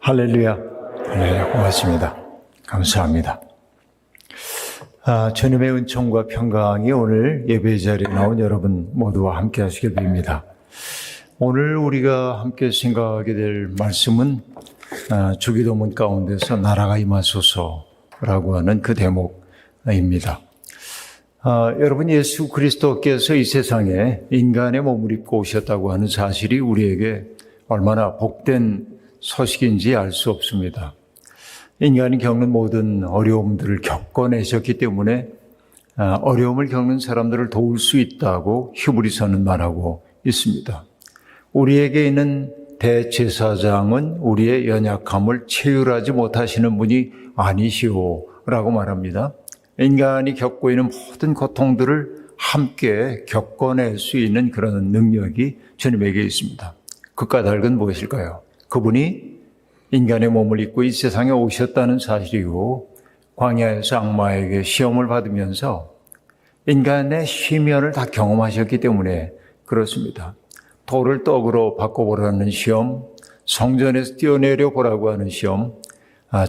할렐루야. 네, 고맙습니다. 감사합니다. 주님의 은총과 평강이 오늘 예배 자리에 나온 여러분 모두와 함께 하시길 빕니다. 오늘 우리가 함께 생각하게 될 말씀은 주기도문 가운데서 나라가 임하소서라고 하는 그 대목입니다. 여러분, 예수 그리스도께서 이 세상에 인간의 몸을 입고 오셨다고 하는 사실이 우리에게 얼마나 복된 소식인지 알 수 없습니다. 인간이 겪는 모든 어려움들을 겪어내셨기 때문에 어려움을 겪는 사람들을 도울 수 있다고 히브리서는 말하고 있습니다. 우리에게 있는 대제사장은 우리의 연약함을 체휼하지 못하시는 분이 아니시오라고 말합니다. 인간이 겪고 있는 모든 고통들을 함께 겪어낼 수 있는 그런 능력이 주님에게 있습니다. 그 까닭은 무엇일까요? 그분이 인간의 몸을 입고 이 세상에 오셨다는 사실이고 광야에서 악마에게 시험을 받으면서 인간의 시면을 다 경험하셨기 때문에 그렇습니다. 돌을 떡으로 바꿔보라는 시험, 성전에서 뛰어내려 보라고 하는 시험,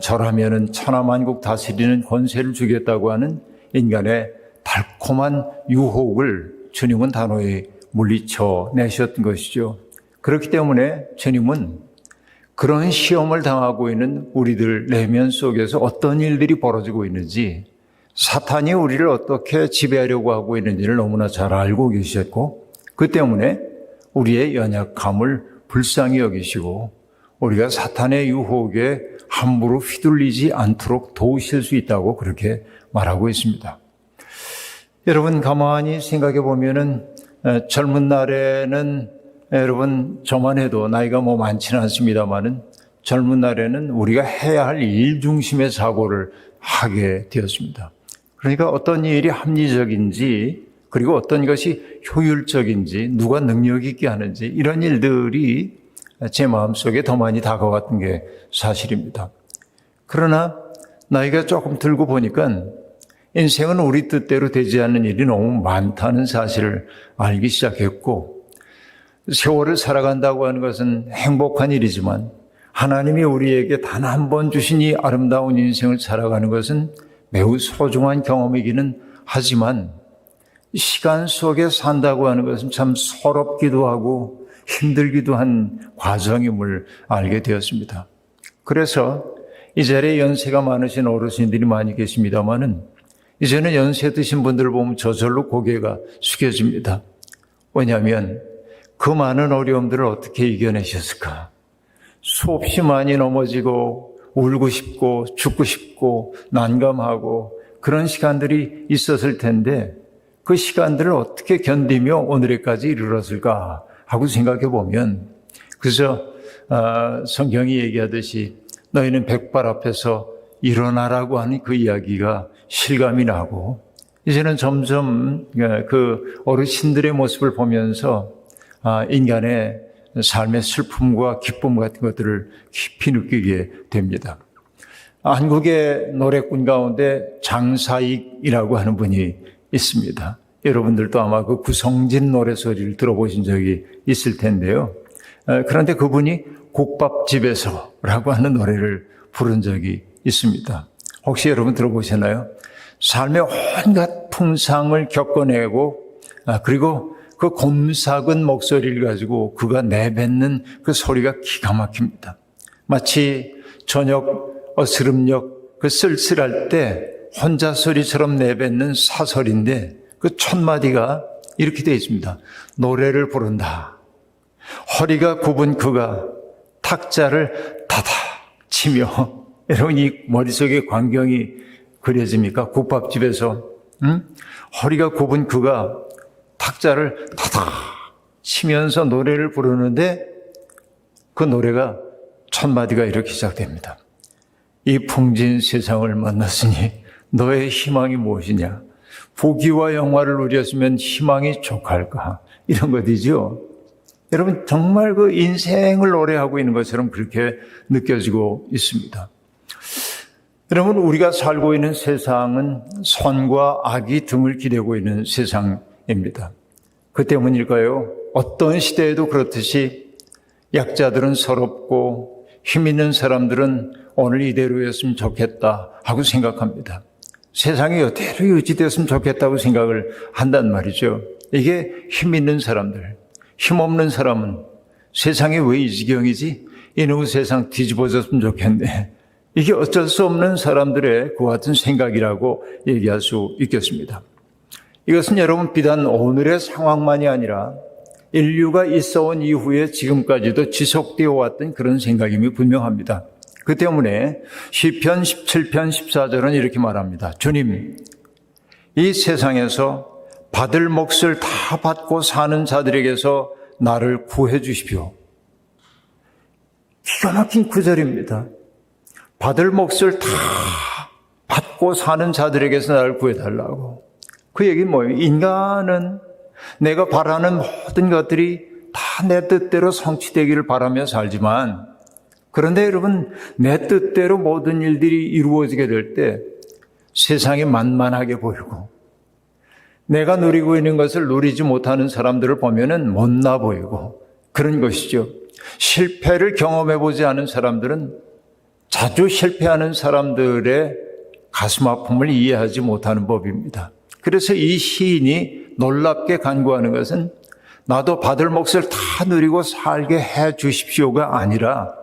절하면은 천하만국 다스리는 권세를 주겠다고 하는 인간의 달콤한 유혹을 주님은 단호히 물리쳐 내셨던 것이죠. 그렇기 때문에 주님은 그런 시험을 당하고 있는 우리들 내면 속에서 어떤 일들이 벌어지고 있는지, 사탄이 우리를 어떻게 지배하려고 하고 있는지를 너무나 잘 알고 계셨고, 그 때문에 우리의 연약함을 불쌍히 여기시고 우리가 사탄의 유혹에 함부로 휘둘리지 않도록 도우실 수 있다고 그렇게 말하고 있습니다. 여러분, 가만히 생각해 보면은 젊은 날에는 여러분, 저만 해도 나이가 많지는 않습니다만은 젊은 날에는 우리가 해야 할 일 중심의 사고를 하게 되었습니다. 그러니까 어떤 일이 합리적인지, 그리고 어떤 것이 효율적인지, 누가 능력 있게 하는지, 이런 일들이 제 마음속에 더 많이 다가왔던 게 사실입니다. 그러나 나이가 조금 들고 보니까 인생은 우리 뜻대로 되지 않는 일이 너무 많다는 사실을 알기 시작했고, 세월을 살아간다고 하는 것은 행복한 일이지만 하나님이 우리에게 단 한 번 주신 이 아름다운 인생을 살아가는 것은 매우 소중한 경험이기는 하지만 시간 속에 산다고 하는 것은 참 서럽기도 하고 힘들기도 한 과정임을 알게 되었습니다. 그래서 이 자리에 연세가 많으신 어르신들이 많이 계십니다만은 이제는 연세 드신 분들을 보면 저절로 고개가 숙여집니다. 왜냐하면 그 많은 어려움들을 어떻게 이겨내셨을까? 수없이 많이 넘어지고 울고 싶고 죽고 싶고 난감하고 그런 시간들이 있었을 텐데 그 시간들을 어떻게 견디며 오늘에까지 이르렀을까 하고 생각해 보면, 그래서 성경이 얘기하듯이 너희는 백발 앞에서 일어나라고 하는 그 이야기가 실감이 나고, 이제는 점점 그 어르신들의 모습을 보면서 인간의 삶의 슬픔과 기쁨 같은 것들을 깊이 느끼게 됩니다. 한국의 노래꾼 가운데 장사익이라고 하는 분이 있습니다. 여러분들도 아마 그 구성진 노래소리를 들어보신 적이 있을 텐데요. 그런데 그분이 국밥집에서라고 하는 노래를 부른 적이 있습니다. 혹시 여러분 들어보셨나요? 삶의 온갖 풍상을 겪어내고 그리고 그 곰삭은 목소리를 가지고 그가 내뱉는 그 소리가 기가 막힙니다. 마치 저녁 어스름녘 그 쓸쓸할 때 혼자 소리처럼 내뱉는 사설인데 그 첫 마디가 이렇게 되어 있습니다. 노래를 부른다. 허리가 굽은 그가 탁자를 다닥 치며, 여러분 이 머릿속에 광경이 그려집니까? 국밥집에서 허리가 굽은 그가 탁자를 다닥 치면서 노래를 부르는데 그 노래가 첫 마디가 이렇게 시작됩니다. 이 풍진 세상을 만났으니 너의 희망이 무엇이냐? 부귀와 영화를 누렸으면 희망이 족할까? 이런 것이죠. 여러분 정말 그 인생을 노래하고 있는 것처럼 그렇게 느껴지고 있습니다. 여러분, 우리가 살고 있는 세상은 선과 악이 등을 기대고 있는 세상입니다. 그 때문일까요? 어떤 시대에도 그렇듯이 약자들은 서럽고 힘 있는 사람들은 오늘 이대로였으면 좋겠다 하고 생각합니다. 세상이 이대로 유지됐으면 좋겠다고 생각을 한단 말이죠. 이게 힘 있는 사람들, 힘 없는 사람은 세상이 왜 이 지경이지? 이놈의 세상 뒤집어졌으면 좋겠네. 이게 어쩔 수 없는 사람들의 그 같은 생각이라고 얘기할 수 있겠습니다. 이것은 여러분 비단 오늘의 상황만이 아니라 인류가 있어온 이후에 지금까지도 지속되어 왔던 그런 생각임이 분명합니다. 그 때문에 시편 17편 14절은 이렇게 말합니다. 주님, 이 세상에서 받을 몫을 다 받고 사는 자들에게서 나를 구해 주십시오. 기가 막힌 구절입니다. 받을 몫을 다 받고 사는 자들에게서 나를 구해달라고. 그 얘기는 뭐예요? 인간은 내가 바라는 모든 것들이 다 내 뜻대로 성취되기를 바라며 살지만, 그런데 여러분, 내 뜻대로 모든 일들이 이루어지게 될 때 세상이 만만하게 보이고 내가 누리고 있는 것을 누리지 못하는 사람들을 보면은 못나 보이고 그런 것이죠. 실패를 경험해보지 않은 사람들은 자주 실패하는 사람들의 가슴 아픔을 이해하지 못하는 법입니다. 그래서 이 시인이 놀랍게 간구하는 것은 나도 받을 몫을 다 누리고 살게 해 주십시오가 아니라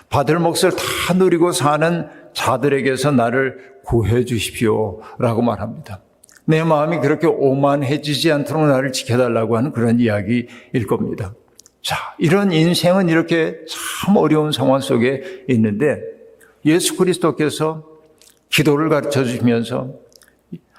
받을 몫을 다 누리고 사는 자들에게서 나를 구해 주십시오라고 말합니다. 내 마음이 그렇게 오만해지지 않도록 나를 지켜달라고 하는 그런 이야기일 겁니다. 자, 이런 인생은 이렇게 참 어려운 상황 속에 있는데 예수 그리스도께서 기도를 가르쳐 주시면서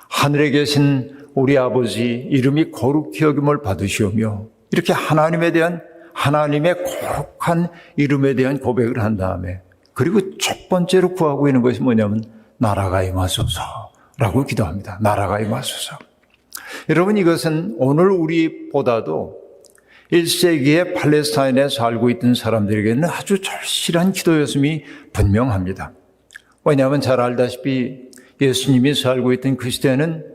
하늘에 계신 우리 아버지 이름이 거룩히 여김을 받으시오며 이렇게 하나님에 대한 하나님의 거룩한 이름에 대한 고백을 한 다음에 그리고 첫 번째로 구하고 있는 것이 뭐냐면 나라가 임하소서라고 기도합니다. 나라가 임하소서. 여러분 이것은 오늘 우리보다도 1세기에 팔레스타인에 살고 있던 사람들에게는 아주 절실한 기도였음이 분명합니다. 왜냐하면 잘 알다시피 예수님이 살고 있던 그 시대는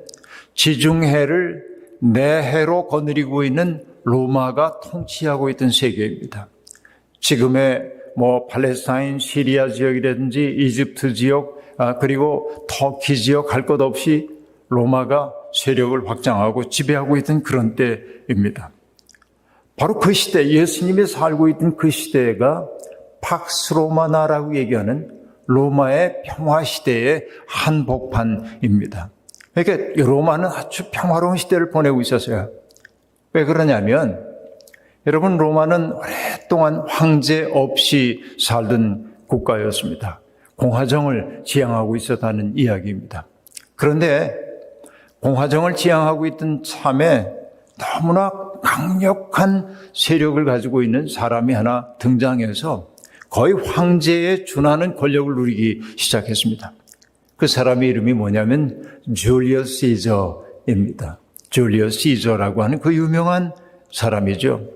지중해를 내해로 거느리고 있는 로마가 통치하고 있던 세계입니다. 지금의 팔레스타인, 시리아 지역이라든지 이집트 지역, 그리고 터키 지역 할 것 없이 로마가 세력을 확장하고 지배하고 있던 그런 때입니다. 바로 그 시대, 예수님이 살고 있던 그 시대가 팍스 로마나라고 얘기하는 로마의 평화 시대의 한복판입니다. 그러니까 로마는 아주 평화로운 시대를 보내고 있었어요. 왜 그러냐면 여러분 로마는 오랫동안 황제 없이 살던 국가였습니다. 공화정을 지향하고 있었다는 이야기입니다. 그런데 공화정을 지향하고 있던 참에 너무나 강력한 세력을 가지고 있는 사람이 하나 등장해서 거의 황제에 준하는 권력을 누리기 시작했습니다. 그 사람의 이름이 뭐냐면 줄리어스 시저입니다. 줄리어스 시저라고 하는 그 유명한 사람이죠.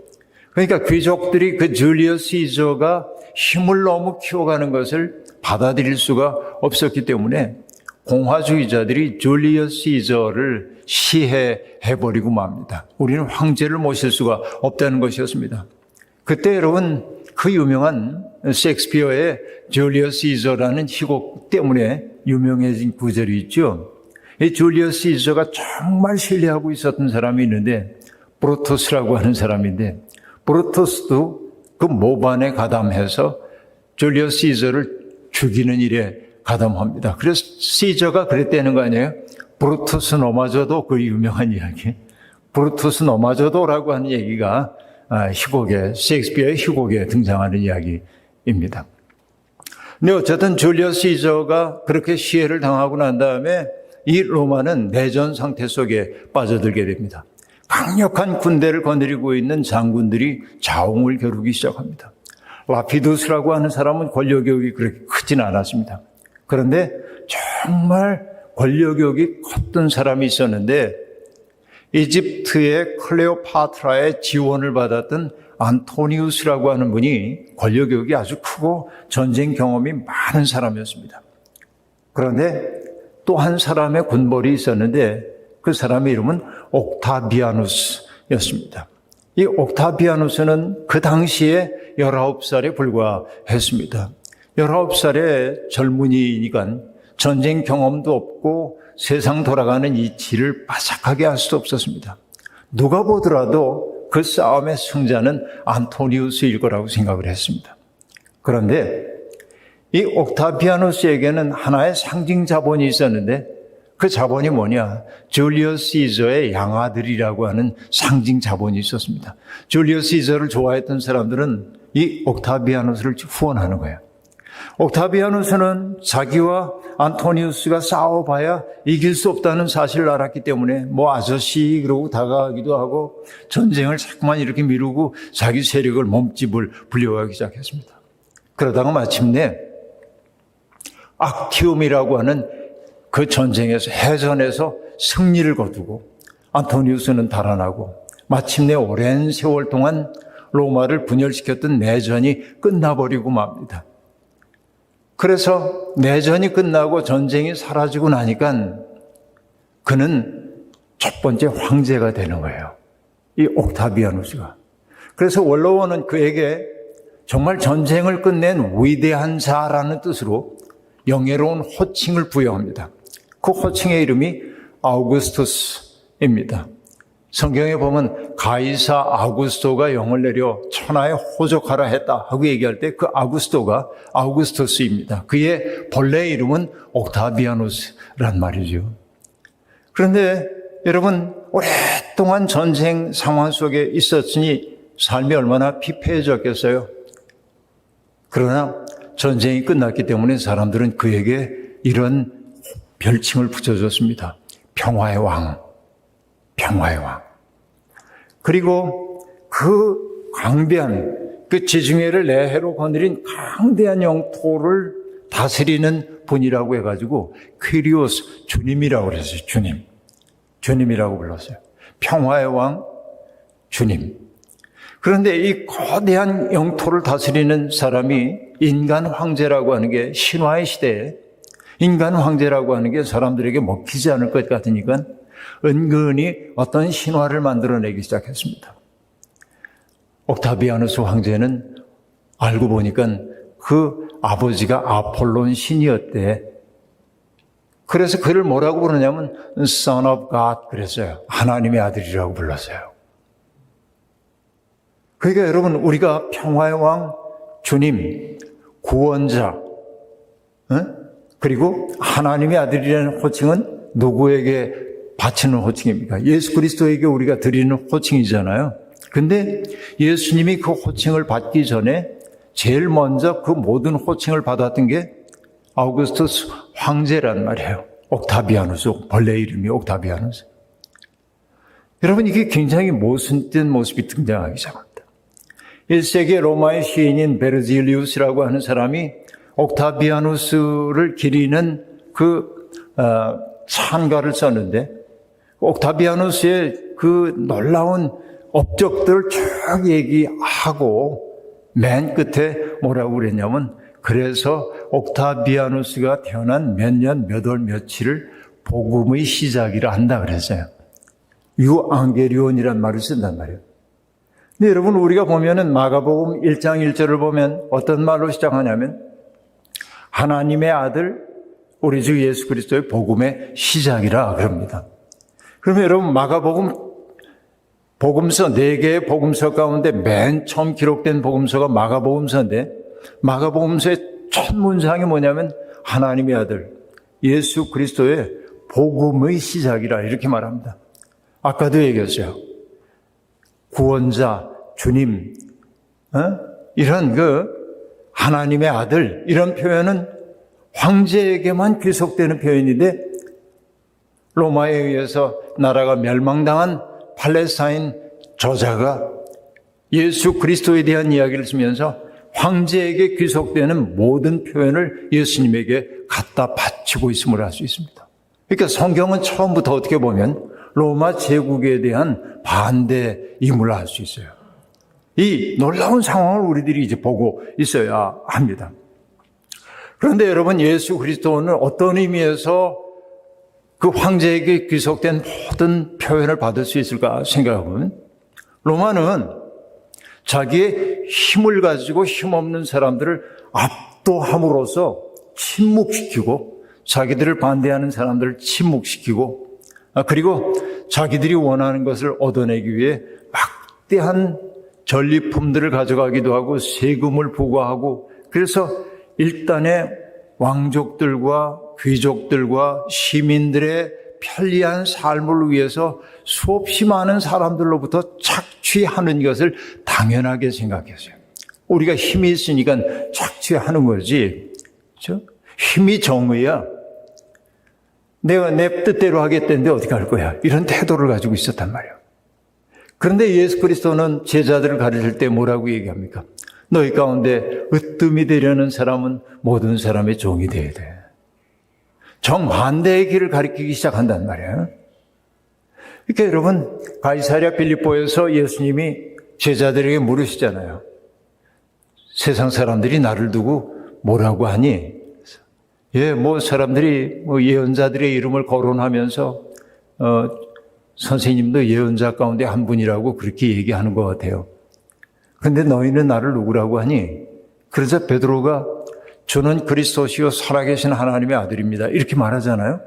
그러니까 귀족들이 그 줄리어스 시저가 힘을 너무 키워가는 것을 받아들일 수가 없었기 때문에 공화주의자들이 줄리어스 시저를 시해해버리고 맙니다. 우리는 황제를 모실 수가 없다는 것이었습니다. 그때 여러분 그 유명한 셰익스피어의 줄리어스 시저라는 희곡 때문에 유명해진 구절이 있죠. 이 줄리어스 시저가 정말 신뢰하고 있었던 사람이 있는데 브루투스라고 하는 사람인데 브루투스도 그 모반에 가담해서 줄리어스 시저를 죽이는 일에 가담합니다. 그래서 시저가 그랬다는 거 아니에요? 브루투스 노마저도 그 유명한 이야기. 브루투스 노마저도라고 하는 얘기가 희곡에 셰익스피어의 희곡에 등장하는 이야기입니다. 근데 어쨌든 줄리어스 시저가 그렇게 시해를 당하고 난 다음에 이 로마는 내전 상태 속에 빠져들게 됩니다. 강력한 군대를 거느리고 있는 장군들이 자웅을 겨루기 시작합니다. 라피두스라고 하는 사람은 권력욕이 그렇게 크진 않았습니다. 그런데 정말 권력욕이 컸던 사람이 있었는데 이집트의 클레오파트라의 지원을 받았던 안토니우스라고 하는 분이 권력욕이 아주 크고 전쟁 경험이 많은 사람이었습니다. 그런데 또 한 사람의 군벌이 있었는데 그 사람의 이름은 옥타비아누스였습니다. 이 옥타비아누스는 그 당시에 19살에 불과했습니다. 19살의 젊은이니까 전쟁 경험도 없고 세상 돌아가는 이치를 빠삭하게 할 수도 없었습니다. 누가 보더라도 그 싸움의 승자는 안토니우스일 거라고 생각을 했습니다. 그런데 이 옥타비아누스에게는 하나의 상징 자본이 있었는데 그 자본이 뭐냐? 줄리어스 시저의 양아들이라고 하는 상징 자본이 있었습니다. 줄리어스 시저를 좋아했던 사람들은 이 옥타비아누스를 후원하는 거예요. 옥타비아누스는 자기와 안토니우스가 싸워봐야 이길 수 없다는 사실을 알았기 때문에 뭐 아저씨 그러고 다가가기도 하고 전쟁을 자꾸만 이렇게 미루고 자기 세력을 몸집을 불려가기 시작했습니다. 그러다가 마침내 악티움이라고 하는 그 전쟁에서 해전에서 승리를 거두고 안토니우스는 달아나고 마침내 오랜 세월 동안 로마를 분열시켰던 내전이 끝나버리고 맙니다. 그래서 내전이 끝나고 전쟁이 사라지고 나니까 그는 첫 번째 황제가 되는 거예요. 이 옥타비아누스가. 그래서 원로원은 그에게 정말 전쟁을 끝낸 위대한 자라는 뜻으로 영예로운 호칭을 부여합니다. 그 호칭의 이름이 아우구스투스입니다. 성경에 보면 가이사 아우구스토가 영을 내려 천하에 호족하라 했다 하고 얘기할 때 그 아우구스토가 아우구스투스입니다. 그의 본래 이름은 옥타비아누스란 말이죠. 그런데 여러분 오랫동안 전쟁 상황 속에 있었으니 삶이 얼마나 피폐해졌겠어요. 그러나 전쟁이 끝났기 때문에 사람들은 그에게 이런 별칭을 붙여줬습니다. 평화의 왕, 평화의 왕. 그리고 그 광대한, 그 지중해를 내해로 거느린 강대한 영토를 다스리는 분이라고 해가지고 퀴리오스, 주님이라고 그랬어요. 주님. 주님이라고 불렀어요. 평화의 왕, 주님. 그런데 이 거대한 영토를 다스리는 사람이 인간 황제라고 하는 게 신화의 시대에 인간 황제라고 하는 게 사람들에게 먹히지 않을 것 같으니까 은근히 어떤 신화를 만들어내기 시작했습니다. 옥타비아누스 황제는 알고 보니까 그 아버지가 아폴론 신이었대. 그래서 그를 뭐라고 부르냐면 Son of God 그랬어요. 하나님의 아들이라고 불렀어요. 그러니까 여러분 우리가 평화의 왕 주님, 구원자, 그리고 하나님의 아들이라는 호칭은 누구에게 바치는 호칭입니까? 예수 그리스도에게 우리가 드리는 호칭이잖아요. 근데 예수님이 그 호칭을 받기 전에 제일 먼저 그 모든 호칭을 받았던 게 아우구스투스 황제란 말이에요. 옥타비아누스, 본래 이름이 옥타비아누스. 여러분 이게 굉장히 모순된 모습이 등장하기 시작합니다. 1세기 로마의 시인인 베르질리우스라고 하는 사람이 옥타비아누스를 기리는 그 찬가를 썼는데 옥타비아누스의 그 놀라운 업적들을 쭉 얘기하고 맨 끝에 뭐라고 그랬냐면 그래서 옥타비아누스가 태어난 몇 년, 몇 월, 며칠을 복음의 시작이라 한다 그랬어요. 유앙게리온이란 말을 쓴단 말이에요. 근데 여러분 우리가 보면은 마가복음 1장 1절을 보면 어떤 말로 시작하냐면 하나님의 아들 우리 주 예수 그리스도의 복음의 시작이라 그럽니다. 그러면 여러분 마가복음 복음서 4개의 복음서 가운데 맨 처음 기록된 복음서가 마가복음서인데 마가복음서의 첫 문장이 뭐냐면 하나님의 아들 예수 그리스도의 복음의 시작이라 이렇게 말합니다. 아까도 얘기했어요. 구원자, 주님, 이런 하나님의 아들 이런 표현은 황제에게만 귀속되는 표현인데 로마에 의해서 나라가 멸망당한 팔레스타인 저자가 예수 그리스도에 대한 이야기를 쓰면서 황제에게 귀속되는 모든 표현을 예수님에게 갖다 바치고 있음을 알 수 있습니다. 그러니까 성경은 처음부터 어떻게 보면 로마 제국에 대한 반대 임무를 알 수 있어요. 이 놀라운 상황을 우리들이 이제 보고 있어야 합니다. 그런데 여러분 예수 그리스도는 어떤 의미에서 그 황제에게 귀속된 모든 표현을 받을 수 있을까 생각해보면 로마는 자기의 힘을 가지고 힘없는 사람들을 압도함으로써 침묵시키고 자기들을 반대하는 사람들을 침묵시키고 그리고 자기들이 원하는 것을 얻어내기 위해 막대한 전리품들을 가져가기도 하고 세금을 부과하고 그래서 일단의 왕족들과 귀족들과 시민들의 편리한 삶을 위해서 수없이 많은 사람들로부터 착취하는 것을 당연하게 생각했어요. 우리가 힘이 있으니까 착취하는 거지. 그렇죠? 힘이 정의야. 내가 내 뜻대로 하겠다는데 어떻게 할 거야? 이런 태도를 가지고 있었단 말이에요. 그런데 예수 그리스도는 제자들을 가르칠 때 뭐라고 얘기합니까? 너희 가운데 으뜸이 되려는 사람은 모든 사람의 종이 되어야 돼. 정반대의 길을 가리키기 시작한단 말이에요. 그러니까 여러분, 가이사랴 빌립보에서 예수님이 제자들에게 물으시잖아요. 세상 사람들이 나를 두고 뭐라고 하니? 사람들이 예언자들의 이름을 거론하면서 선생님도 예언자 가운데 한 분이라고 그렇게 얘기하는 것 같아요. 그런데 너희는 나를 누구라고 하니? 그래서 베드로가 저는 그리스도시요 살아계신 하나님의 아들입니다. 이렇게 말하잖아요.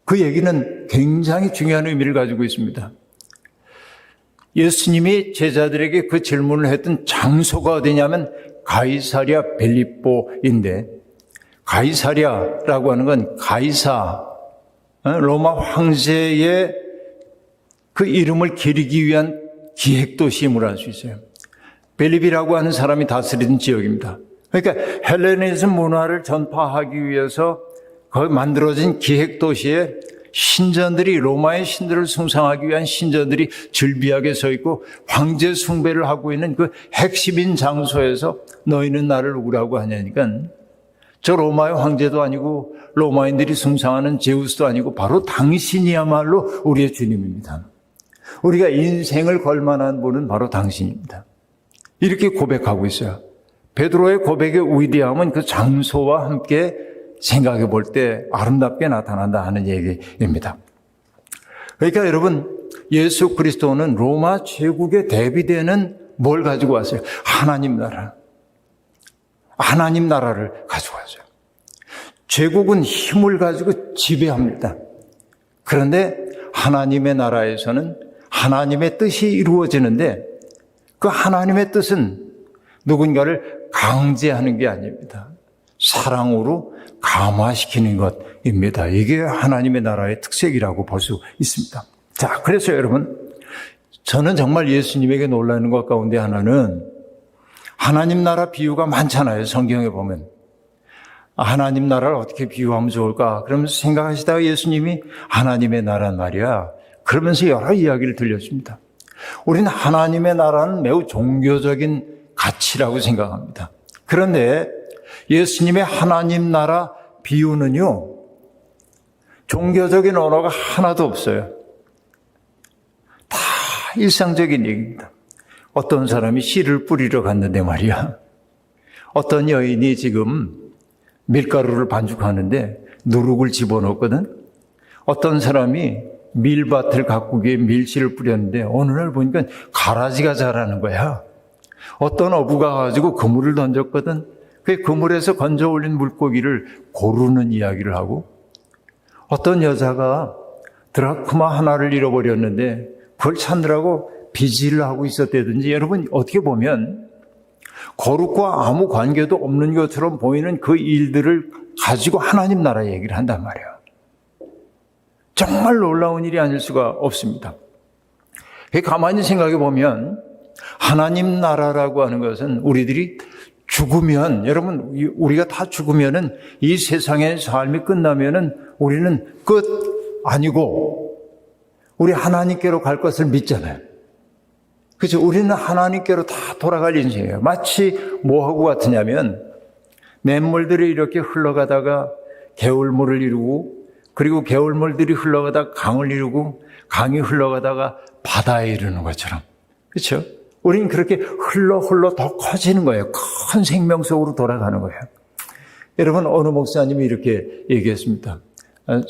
그 얘기는 굉장히 중요한 의미를 가지고 있습니다. 예수님이 제자들에게 그 질문을 했던 장소가 어디냐면 가이사랴 빌립보인데 가이사랴라고 하는 건 가이사, 로마 황제의 그 이름을 기리기 위한 기획도시임을 알 수 있어요. 빌립이라고 하는 사람이 다스리는 지역입니다. 그러니까 헬레니즘 문화를 전파하기 위해서 만들어진 기획도시에 신전들이 로마의 신들을 숭상하기 위한 신전들이 즐비하게 서 있고 황제 숭배를 하고 있는 그 핵심인 장소에서 너희는 나를 누구라고 하냐니까 저 로마의 황제도 아니고 로마인들이 숭상하는 제우스도 아니고 바로 당신이야말로 우리의 주님입니다. 우리가 인생을 걸 만한 분은 바로 당신입니다. 이렇게 고백하고 있어요. 베드로의 고백의 위대함은 그 장소와 함께 생각해 볼 때 아름답게 나타난다 하는 얘기입니다. 그러니까 여러분, 예수 그리스도는 로마 제국에 대비되는 뭘 가지고 왔어요? 하나님 나라. 하나님 나라를 가지고 왔어요. 제국은 힘을 가지고 지배합니다. 그런데 하나님의 나라에서는 하나님의 뜻이 이루어지는데 그 하나님의 뜻은 누군가를 강제하는 게 아닙니다. 사랑으로 감화시키는 것입니다. 이게 하나님의 나라의 특색이라고 볼 수 있습니다. 자, 그래서 여러분, 저는 정말 예수님에게 놀라는 것 가운데 하나는 하나님 나라 비유가 많잖아요. 성경에 보면. 하나님 나라를 어떻게 비유하면 좋을까? 그러면서 생각하시다가 예수님이 하나님의 나라는 말이야. 그러면서 여러 이야기를 들려줍니다. 우리는 하나님의 나라는 매우 종교적인 가치라고 생각합니다. 그런데 예수님의 하나님 나라 비유는요, 종교적인 언어가 하나도 없어요. 다 일상적인 얘기입니다. 어떤 사람이 씨를 뿌리러 갔는데 말이야. 어떤 여인이 지금 밀가루를 반죽하는데 누룩을 집어넣거든. 어떤 사람이 밀밭을 가꾸기에 밀씨를 뿌렸는데 어느 날 보니까 가라지가 자라는 거야. 어떤 어부가 가지고 그물을 던졌거든. 그 그물에서 건져 올린 물고기를 고르는 이야기를 하고, 어떤 여자가 드라크마 하나를 잃어버렸는데 그걸 찾느라고 비질을 하고 있었다든지, 여러분 어떻게 보면 거룩과 아무 관계도 없는 것처럼 보이는 그 일들을 가지고 하나님 나라 얘기를 한단 말이에요. 정말 놀라운 일이 아닐 수가 없습니다. 가만히 생각해 보면 하나님 나라라고 하는 것은 우리들이 죽으면, 여러분 우리가 다 죽으면은 이 세상의 삶이 끝나면은 우리는 끝 아니고 우리 하나님께로 갈 것을 믿잖아요. 그렇죠? 우리는 하나님께로 다 돌아갈 인생이에요. 마치 뭐하고 같으냐면 냇물들이 이렇게 흘러가다가 개울물을 이루고, 그리고 개울물들이 흘러가다가 강을 이루고, 강이 흘러가다가 바다에 이르는 것처럼. 그렇죠? 우리는 그렇게 흘러 더 커지는 거예요. 큰 생명 속으로 돌아가는 거예요. 여러분, 어느 목사님이 이렇게 얘기했습니다.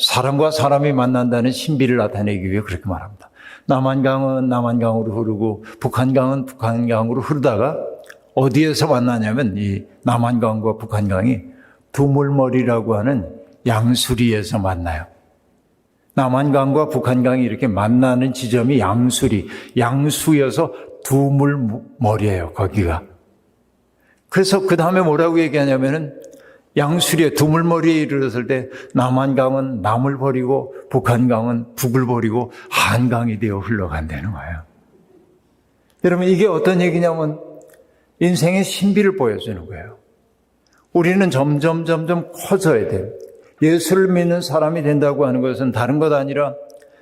사람과 사람이 만난다는 신비를 나타내기 위해 그렇게 말합니다. 남한강은 남한강으로 흐르고 북한강은 북한강으로 흐르다가 어디에서 만나냐면 이 남한강과 북한강이 두물머리라고 하는 양수리에서 만나요. 남한강과 북한강이 이렇게 만나는 지점이 양수여서 두물머리예요, 거기가. 그래서 그 다음에 뭐라고 얘기하냐면은 양수리에 두물머리에 이르렀을 때 남한강은 남을 버리고 북한강은 북을 버리고 한강이 되어 흘러간다는 거예요. 여러분, 이게 어떤 얘기냐면 인생의 신비를 보여주는 거예요. 우리는 점점 커져야 돼요. 예수를 믿는 사람이 된다고 하는 것은 다른 것 아니라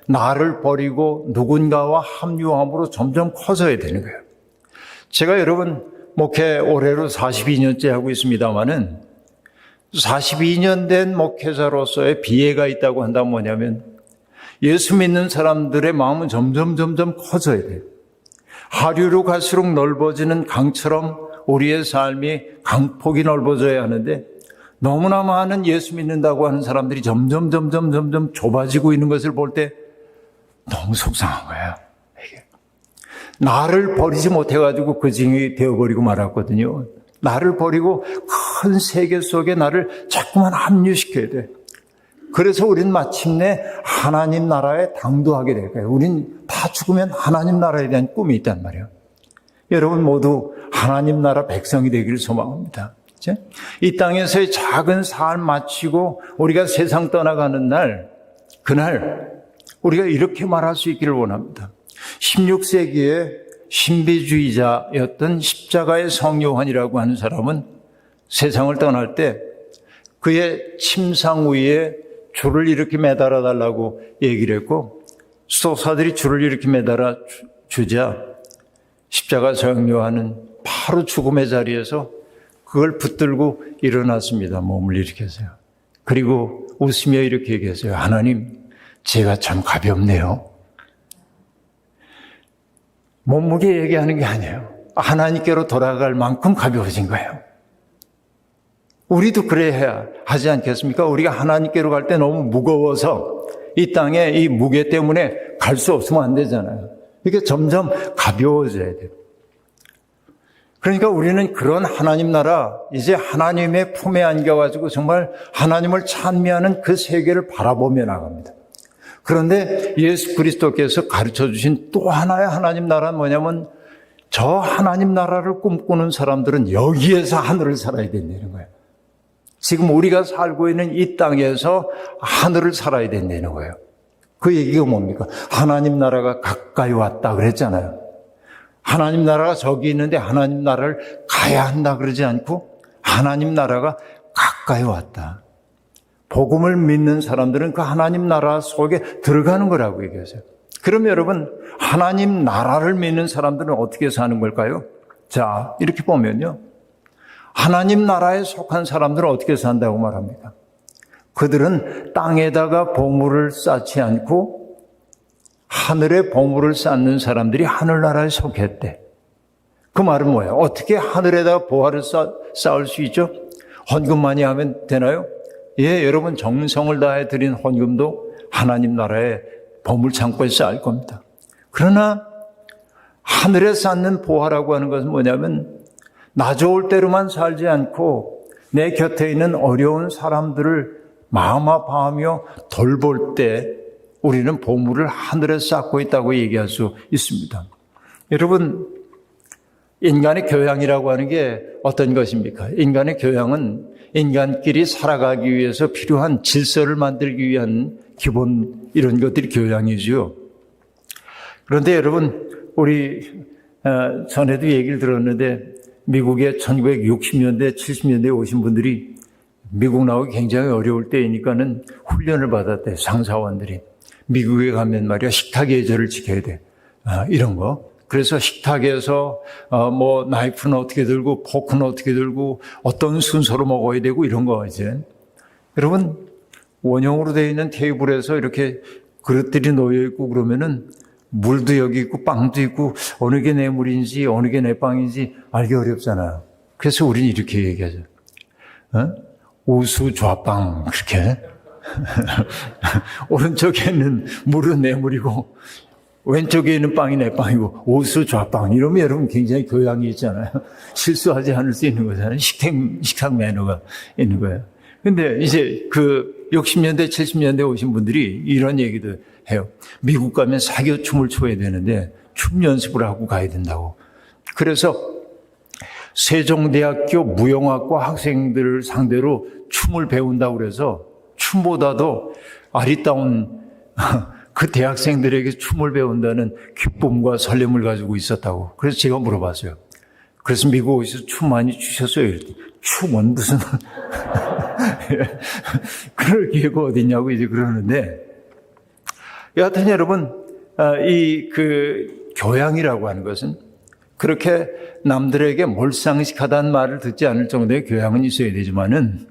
나를 버리고 누군가와 합류함으로 점점 커져야 되는 거예요. 제가 여러분 목회 올해로 42년째 하고 있습니다마는 42년 된 목회자로서의 비애가 있다고 한다면 뭐냐면 예수 믿는 사람들의 마음은 점점 커져야 돼요. 하류로 갈수록 넓어지는 강처럼 우리의 삶이 강폭이 넓어져야 하는데 너무나 많은 예수 믿는다고 하는 사람들이 점점 좁아지고 있는 것을 볼 때 너무 속상한 거예요. 이게. 나를 버리지 못해가지고 그 징이 되어버리고 말았거든요. 나를 버리고 큰 세계 속에 나를 자꾸만 합류시켜야 돼. 그래서 우린 마침내 하나님 나라에 당도하게 될 거예요. 우린 다 죽으면 하나님 나라에 대한 꿈이 있단 말이에요. 여러분 모두 하나님 나라 백성이 되기를 소망합니다. 이 땅에서의 작은 삶 마치고 우리가 세상 떠나가는 날, 그날 우리가 이렇게 말할 수 있기를 원합니다. 16세기에 신비주의자였던 십자가의 성요한이라고 하는 사람은 세상을 떠날 때 그의 침상 위에 줄을 이렇게 매달아 달라고 얘기를 했고 수도사들이 줄을 이렇게 매달아 주자 십자가 성요한은 바로 죽음의 자리에서 그걸 붙들고 일어났습니다. 몸을 일으켜서요. 그리고 웃으며 이렇게 얘기했어요. 하나님, 제가 참 가볍네요. 몸무게 얘기하는 게 아니에요. 하나님께로 돌아갈 만큼 가벼워진 거예요. 우리도 그래야 하지 않겠습니까? 우리가 하나님께로 갈 때 너무 무거워서 이 땅에 이 무게 때문에 갈 수 없으면 안 되잖아요. 이게 점점 가벼워져야 돼요. 그러니까 우리는 그런 하나님 나라, 이제 하나님의 품에 안겨가지고 정말 하나님을 찬미하는 그 세계를 바라보며 나갑니다. 그런데 예수 그리스도께서 가르쳐 주신 또 하나의 하나님 나라는 뭐냐면 저 하나님 나라를 꿈꾸는 사람들은 여기에서 하늘을 살아야 된다는 거예요. 지금 우리가 살고 있는 이 땅에서 하늘을 살아야 된다는 거예요. 그 얘기가 뭡니까? 하나님 나라가 가까이 왔다 그랬잖아요. 하나님 나라가 저기 있는데 하나님 나라를 가야 한다 그러지 않고 하나님 나라가 가까이 왔다. 복음을 믿는 사람들은 그 하나님 나라 속에 들어가는 거라고 얘기하세요. 그럼 여러분, 하나님 나라를 믿는 사람들은 어떻게 사는 걸까요? 자, 이렇게 보면요. 하나님 나라에 속한 사람들은 어떻게 산다고 말합니까? 그들은 땅에다가 보물을 쌓지 않고 하늘에 보물을 쌓는 사람들이 하늘나라에 속했대. 그 말은 뭐예요? 어떻게 하늘에다가 보화를 쌓을 수 있죠? 헌금 많이 하면 되나요? 예, 여러분 정성을 다해 드린 헌금도 하나님 나라의 보물창고에 쌓을 겁니다. 그러나 하늘에 쌓는 보화라고 하는 것은 뭐냐면 나 좋을 대로만 살지 않고 내 곁에 있는 어려운 사람들을 마음 아파하며 돌볼 때 우리는 보물을 하늘에 쌓고 있다고 얘기할 수 있습니다. 여러분, 인간의 교양이라고 하는 게 어떤 것입니까? 인간의 교양은 인간끼리 살아가기 위해서 필요한 질서를 만들기 위한 기본 이런 것들이 교양이죠. 그런데 여러분, 우리 전에도 얘기를 들었는데 미국에 1960년대, 70년대에 오신 분들이 미국 나오기 굉장히 어려울 때이니까는 훈련을 받았대, 상사원들이. 미국에 가면 말이야, 식탁 예절을 지켜야 돼. 이런 거. 그래서 식탁에서 뭐 나이프는 어떻게 들고 포크는 어떻게 들고 어떤 순서로 먹어야 되고 이런 거 이제. 여러분, 원형으로 되어 있는 테이블에서 이렇게 그릇들이 놓여 있고 그러면은 물도 여기 있고 빵도 있고 어느 게 내 물인지 어느 게 내 빵인지 알기 어렵잖아요. 그래서 우리는 이렇게 얘기하죠. 우수 좌빵 그렇게. 오른쪽에 있는 물은 내 물이고 왼쪽에 있는 빵이 내 빵이고 우수 좌빵 이러면 여러분 굉장히 교양이 있잖아요. 실수하지 않을 수 있는 거잖아요. 식탁 매너가 있는 거예요. 근데 이제 그 60년대 70년대 오신 분들이 이런 얘기도 해요. 미국 가면 사교 춤을 춰야 되는데 춤 연습을 하고 가야 된다고. 그래서 세종대학교 무용학과 학생들을 상대로 춤을 배운다고 그래서 춤보다도 아리따운 그 대학생들에게 춤을 배운다는 기쁨과 설렘을 가지고 있었다고. 그래서 제가 물어봤어요. 그래서 미국에서 춤 많이 추셨어요? 이랬더니 춤은 무슨 그럴 기회가 어딨냐고 이제 그러는데, 여하튼 여러분, 이 교양이라고 하는 것은 그렇게 남들에게 몰상식하다는 말을 듣지 않을 정도의 교양은 있어야 되지만은,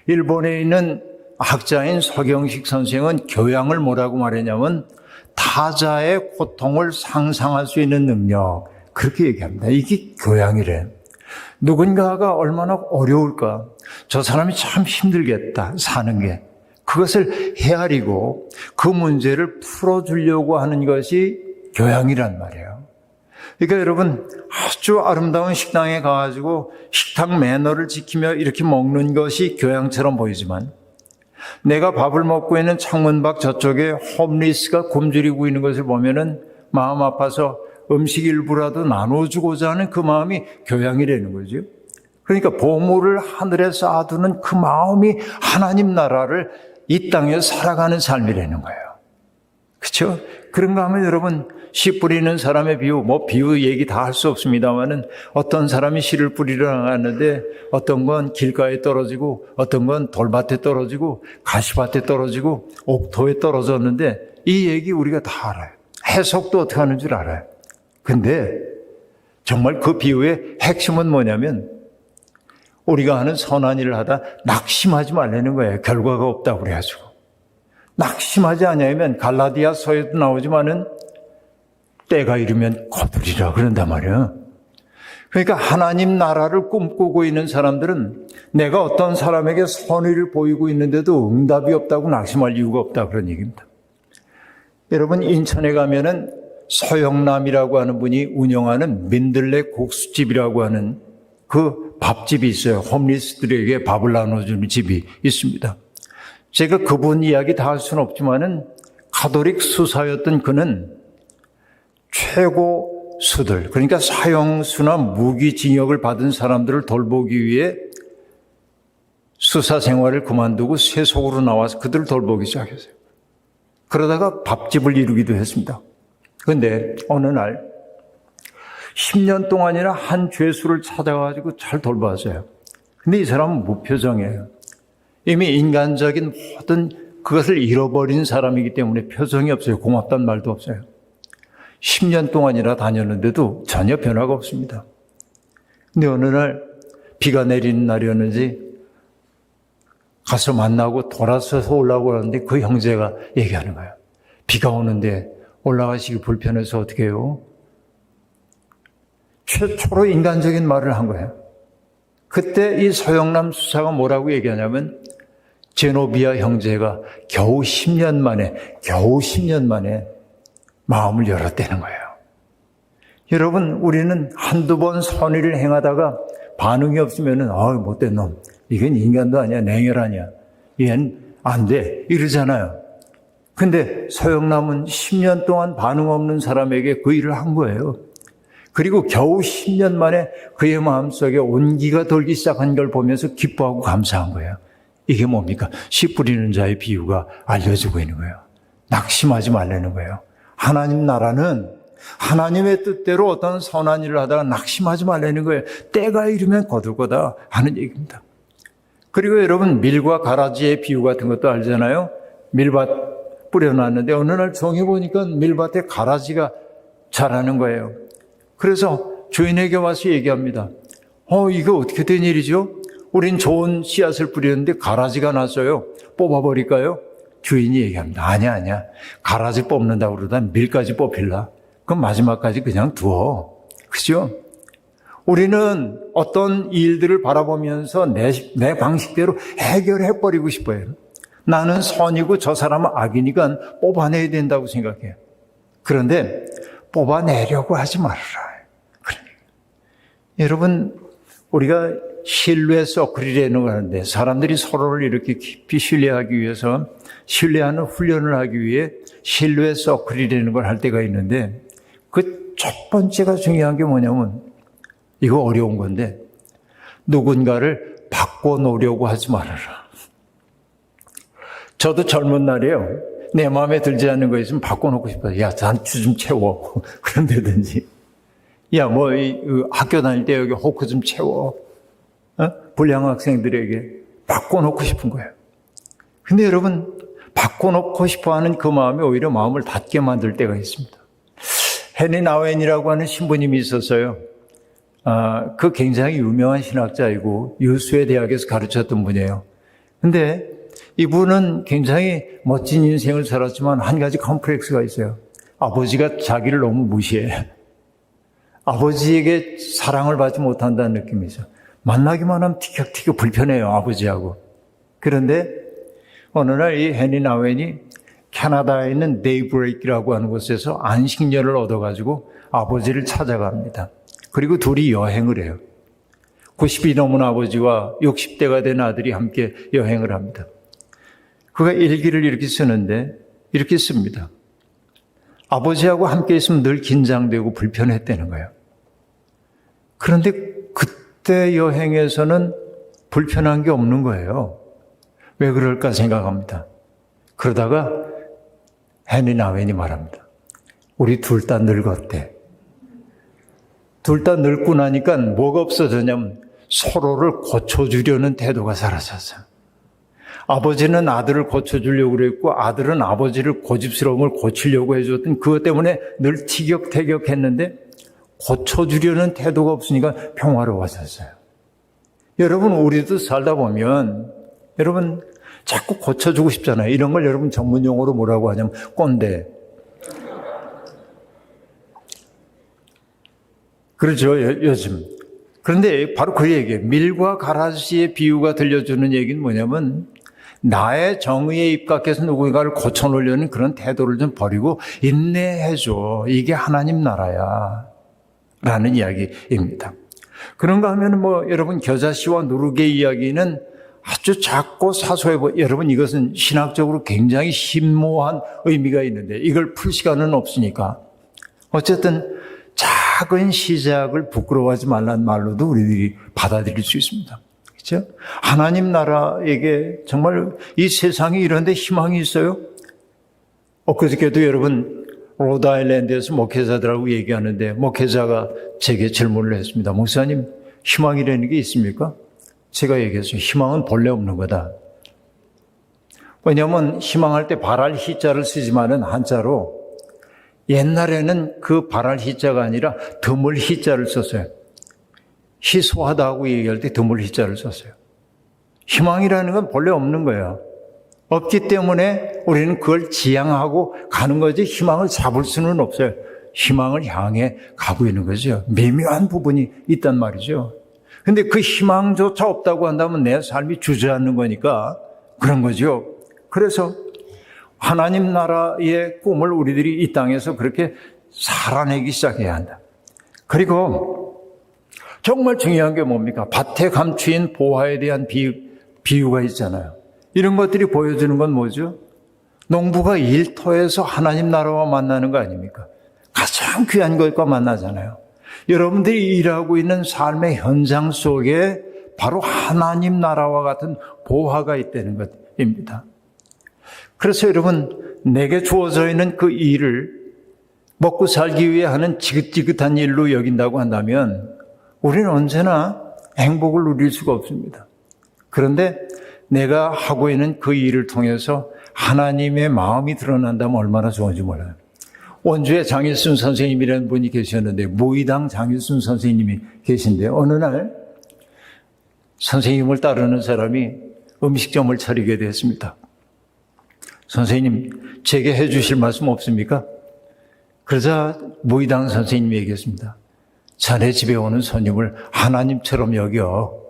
일본에 있는 학자인 서경식 선생은 교양을 뭐라고 말했냐면 타자의 고통을 상상할 수 있는 능력, 그렇게 얘기합니다. 이게 교양이래. 누군가가 얼마나 어려울까, 저 사람이 참 힘들겠다 사는 게, 그것을 헤아리고 그 문제를 풀어주려고 하는 것이 교양이란 말이에요. 그러니까 여러분, 아주 아름다운 식당에 가가지고 식탁 매너를 지키며 이렇게 먹는 것이 교양처럼 보이지만, 내가 밥을 먹고 있는 창문 밖 저쪽에 홈리스가 굶주리고 있는 것을 보면은 마음 아파서 음식 일부라도 나눠주고자 하는 그 마음이 교양이라는 거죠. 그러니까 보물을 하늘에 쌓아두는 그 마음이 하나님 나라를 이 땅에 살아가는 삶이라는 거예요. 그렇죠? 그런가 하면 여러분, 씨 뿌리는 사람의 비유, 비유 얘기 다 할 수 없습니다만은, 어떤 사람이 씨를 뿌리러 나갔는데 어떤 건 길가에 떨어지고 어떤 건 돌밭에 떨어지고 가시밭에 떨어지고 옥토에 떨어졌는데, 이 얘기 우리가 다 알아요. 해석도 어떻게 하는 줄 알아요. 근데 정말 그 비유의 핵심은 뭐냐면, 우리가 하는 선한 일을 하다 낙심하지 말라는 거예요. 결과가 없다고 그래가지고. 낙심하지 않으면 갈라디아서에도 나오지만은 때가 이르면 거두리라 그런단 말이에요. 그러니까 하나님 나라를 꿈꾸고 있는 사람들은 내가 어떤 사람에게 선의를 보이고 있는데도 응답이 없다고 낙심할 이유가 없다, 그런 얘기입니다. 여러분, 인천에 가면은 서영남이라고 하는 분이 운영하는 민들레 국수집이라고 하는 그 밥집이 있어요. 홈리스들에게 밥을 나눠주는 집이 있습니다. 제가 그분 이야기 다 할 수는 없지만은 가톨릭 수사였던 그는 최고 수들, 그러니까 사형수나 무기징역을 받은 사람들을 돌보기 위해 수사 생활을 그만두고 세속으로 나와서 그들을 돌보기 시작했어요. 그러다가 밥집을 이루기도 했습니다. 그런데 어느 날 10년 동안이나 한 죄수를 찾아가지고 잘 돌봤어요. 근데 이 사람은 무표정이에요. 이미 인간적인 모든 그것을 잃어버린 사람이기 때문에 표정이 없어요. 고맙다는 말도 없어요. 10년 동안이나 다녔는데도 전혀 변화가 없습니다. 근데 어느 날 비가 내리는 날이었는지 가서 만나고 돌아서서 올라오고 하는데 그 형제가 얘기하는 거예요. 비가 오는데 올라가시기 불편해서 어떻게 해요? 최초로 인간적인 말을 한 거예요. 그때 이 서영남 수사가 뭐라고 얘기하냐면, 제노비아 형제가 겨우 10년 만에 마음을 열었다는 거예요. 여러분, 우리는 한두 번 선의를 행하다가 반응이 없으면은 못된 놈, 이건 인간도 아니야, 냉혈 아니야, 얘는 안 돼, 이러잖아요. 근데 서영남은 10년 동안 반응 없는 사람에게 그 일을 한 거예요. 그리고 겨우 10년 만에 그의 마음속에 온기가 돌기 시작한 걸 보면서 기뻐하고 감사한 거예요. 이게 뭡니까? 씨 뿌리는 자의 비유가 알려주고 있는 거예요. 낙심하지 말라는 거예요. 하나님 나라는 하나님의 뜻대로 어떤 선한 일을 하다가 낙심하지 말라는 거예요. 때가 이르면 거둘 거다 하는 얘기입니다. 그리고 여러분, 밀과 가라지의 비유 같은 것도 알잖아요. 밀밭 뿌려놨는데 어느 날 종이 보니까 밀밭에 가라지가 자라는 거예요. 그래서 주인에게 와서 얘기합니다. 이거 어떻게 된 일이죠? 우린 좋은 씨앗을 뿌렸는데 가라지가 났어요. 뽑아버릴까요? 주인이 얘기합니다. 아니야. 가라지 뽑는다고 그러다 밀까지 뽑힐라. 그럼 마지막까지 그냥 두어. 그죠? 우리는 어떤 일들을 바라보면서 내 방식대로 해결해버리고 싶어요. 나는 선이고 저 사람은 악이니까 뽑아내야 된다고 생각해요. 그런데 뽑아내려고 하지 말아라. 그래. 여러분, 우리가 신뢰 서클이라는 걸 하는데 사람들이 서로를 이렇게 깊이 신뢰하기 위해서 신뢰하는 훈련을 하기 위해 신뢰 서클이라는 걸 할 때가 있는데 그 첫 번째가 중요한 게 뭐냐면 이거 어려운 건데 누군가를 바꿔놓으려고 하지 말아라. 저도 젊은 날이에요. 내 마음에 들지 않는 거 있으면 바꿔놓고 싶어요. 야, 잔치 좀 채워. 그런다든지. 야, 학교 다닐 때 여기 호크 좀 채워. 불량 학생들에게 바꿔놓고 싶은 거예요. 근데 여러분, 바꿔놓고 싶어 하는 그 마음이 오히려 마음을 닫게 만들 때가 있습니다. 헤니 나웬이라고 하는 신부님이 있었어요. 그 굉장히 유명한 신학자이고 유수의 대학에서 가르쳤던 분이에요. 근데 이분은 굉장히 멋진 인생을 살았지만 한 가지 컴플렉스가 있어요. 아버지가 자기를 너무 무시해. 아버지에게 사랑을 받지 못한다는 느낌이 있어요. 만나기만 하면 티격태격 불편해요, 아버지하고. 그런데 어느 날 이 헤니 나웬이 캐나다에 있는 데이브레이크라고 하는 곳에서 안식년을 얻어가지고 아버지를 찾아갑니다. 그리고 둘이 여행을 해요. 90이 넘은 아버지와 60대가 된 아들이 함께 여행을 합니다. 그가 일기를 이렇게 쓰는데 이렇게 씁니다. 아버지하고 함께 있으면 늘 긴장되고 불편했다는 거예요. 그런데 그때 여행에서는 불편한 게 없는 거예요. 왜 그럴까 생각합니다. 그러다가 헤니 나웬이 말합니다. 우리 둘 다 늙었대. 둘 다 늙고 나니까 뭐가 없어졌냐면 서로를 고쳐주려는 태도가 사라졌어요. 아버지는 아들을 고쳐주려고 그랬고 아들은 아버지를 고집스러움을 고치려고 해줬던 그것 때문에 늘 티격태격했는데 고쳐주려는 태도가 없으니까 평화로워졌어요. 여러분, 우리도 살다 보면 여러분 자꾸 고쳐주고 싶잖아요. 이런 걸 여러분 전문 용어로 뭐라고 하냐면 꼰대. 그렇죠, 요즘. 그런데 바로 그 얘기예요. 밀과 가라지의 비유가 들려주는 얘기는 뭐냐면 나의 정의에 입각해서 누군가를 고쳐놓으려는 그런 태도를 좀 버리고 인내해줘. 이게 하나님 나라야. 라는 이야기입니다. 그런가 하면 여러분 겨자씨와 누룩의 이야기는 아주 작고 사소해 보여. 여러분 이것은 신학적으로 굉장히 심오한 의미가 있는데 이걸 풀 시간은 없으니까 어쨌든 작은 시작을 부끄러워하지 말라는 말로도 우리들이 받아들일 수 있습니다. 그렇죠? 하나님 나라에게 정말 이 세상에 이런데 희망이 있어요? 엊그저께도 여러분 로드아일랜드에서 목회자들하고 얘기하는데 목회자가 제게 질문을 했습니다. 목사님, 희망이라는 게 있습니까? 제가 얘기했어요. 희망은 본래 없는 거다. 왜냐하면 희망할 때 바랄 희자를 쓰지만은 한자로 옛날에는 그 바랄 희자가 아니라 드물 희자를 썼어요. 희소하다고 얘기할 때 드물 희자를 썼어요. 희망이라는 건 본래 없는 거예요. 없기 때문에 우리는 그걸 지향하고 가는 거지 희망을 잡을 수는 없어요. 희망을 향해 가고 있는 거죠. 미묘한 부분이 있단 말이죠. 근데 그 희망조차 없다고 한다면 내 삶이 주저앉는 거니까 그런 거죠. 그래서 하나님 나라의 꿈을 우리들이 이 땅에서 그렇게 살아내기 시작해야 한다. 그리고 정말 중요한 게 뭡니까? 밭에 감추인 보화에 대한 비유가 있잖아요. 이런 것들이 보여주는 건 뭐죠? 농부가 일터에서 하나님 나라와 만나는 거 아닙니까? 가장 귀한 것과 만나잖아요. 여러분들이 일하고 있는 삶의 현장 속에 바로 하나님 나라와 같은 보화가 있다는 것입니다. 그래서 여러분, 내게 주어져 있는 그 일을 먹고 살기 위해 하는 지긋지긋한 일로 여긴다고 한다면 우리는 언제나 행복을 누릴 수가 없습니다. 그런데 내가 하고 있는 그 일을 통해서 하나님의 마음이 드러난다면 얼마나 좋은지 몰라요. 원주에 장일순 선생님이라는 분이 계셨는데 무의당 장일순 선생님이 계신데 어느 날 선생님을 따르는 사람이 음식점을 차리게 됐습니다. 선생님, 제게 해 주실 말씀 없습니까? 그러자 무의당 선생님이 얘기했습니다. 자네 집에 오는 손님을 하나님처럼 여겨.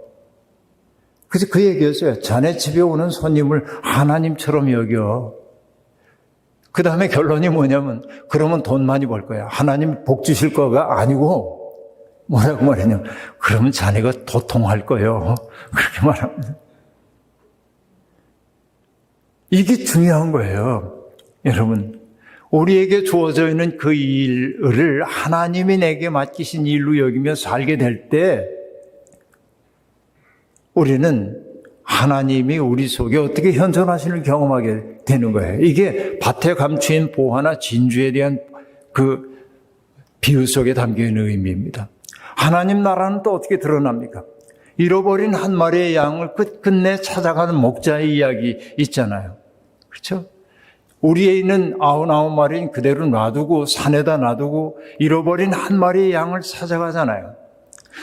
그래서 그 얘기였어요. 자네 집에 오는 손님을 하나님처럼 여겨. 그 다음에 결론이 뭐냐면 그러면 돈 많이 벌 거야. 하나님 복 주실 거가 아니고 뭐라고 말했냐면 그러면 자네가 도통할 거예요. 그렇게 말합니다. 이게 중요한 거예요. 여러분, 우리에게 주어져 있는 그 일을 하나님이 내게 맡기신 일로 여기며 살게 될 때 우리는 하나님이 우리 속에 어떻게 현존하시는 경험하게 되는 거예요. 이게 밭에 감추인 보화나 진주에 대한 그 비유 속에 담겨있는 의미입니다. 하나님 나라는 또 어떻게 드러납니까? 잃어버린 한 마리의 양을 끝끝내 찾아가는 목자의 이야기 있잖아요. 그렇죠? 우리에 있는 99마리는 그대로 놔두고 산에다 놔두고 잃어버린 한 마리의 양을 찾아가잖아요.